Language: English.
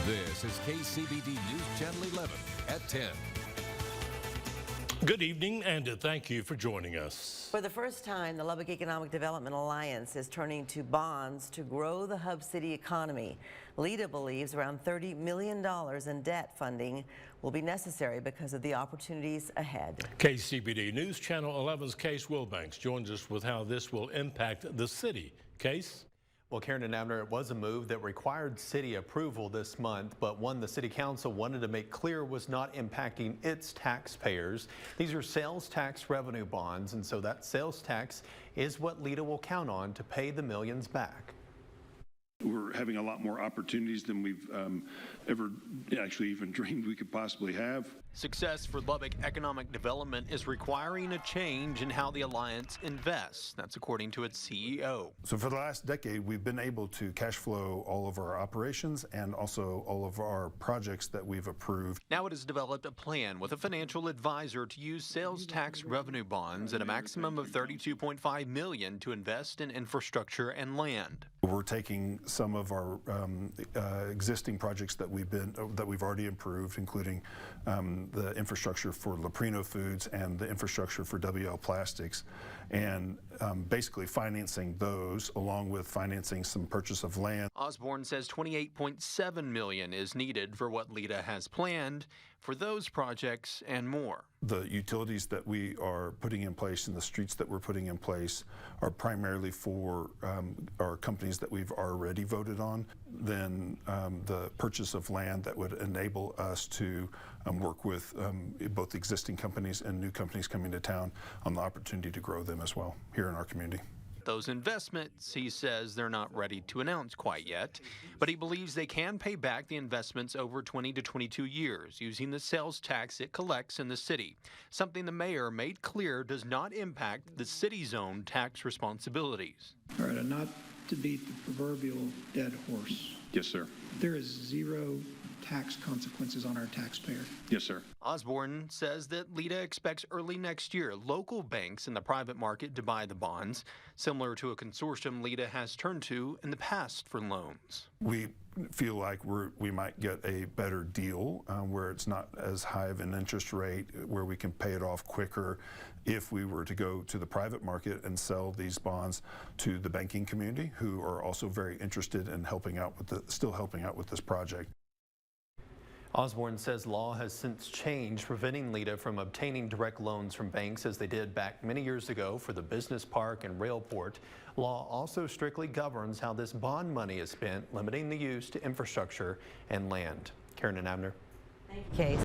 This is KCBD News Channel 11 at 10. Good evening, and thank you for joining us. For the first time, the Lubbock Economic Development Alliance is turning to bonds to grow the hub city economy. LEDA believes around $30 million in debt funding will be necessary because of the opportunities ahead. KCBD News Channel 11's Case Wilbanks joins us with how this will impact the city. Case? Well, Karen and Abner, it was a move that required city approval this month, but one the city council wanted to make clear was not impacting its taxpayers. These are sales tax revenue bonds, and so that sales tax is what LEDA will count on to pay the millions back. We're having a lot more opportunities than we've ever actually even dreamed we could possibly have. Success for Lubbock economic development is requiring a change in how the Alliance invests. That's according to its CEO. So for the last decade, we've been able to cash flow all of our operations and also all of our projects that we've approved. Now it has developed a plan with a financial advisor to use sales tax revenue bonds at a maximum of $32.5 million to invest in infrastructure and land. We're taking some of our existing projects that we've already improved, including the infrastructure for Leprino Foods and the infrastructure for WL Plastics, and basically financing those along with financing some purchase of land. Osborne says $28.7 million is needed for what LEDA has planned for those projects and more. The utilities that we are putting in place and the streets that we're putting in place are primarily for our companies that we've already voted on. Then the purchase of land that would enable us to work with both existing companies and new companies coming to town on the opportunity to grow them as well here in our community. Those investments, he says, they're not ready to announce quite yet, but he believes they can pay back the investments over 20 to 22 years using the sales tax it collects in the city, something the mayor made clear does not impact the city's own tax responsibilities. All right, and not to beat the proverbial dead horse. Yes, sir. There is zero tax consequences on our taxpayer. Yes, sir. Osborne says that LEDA expects early next year local banks in the private market to buy the bonds, similar to a consortium LEDA has turned to in the past for loans. We feel like we might get a better deal where it's not as high of an interest rate, where we can pay it off quicker if we were to go to the private market and sell these bonds to the banking community, who are also very interested in still helping out with this project. Osborne says law has since changed, preventing LEDA from obtaining direct loans from banks as they did back many years ago for the business park and railport. Law also strictly governs how this bond money is spent, limiting the use to infrastructure and land. Karen and Abner. Thank you, Case.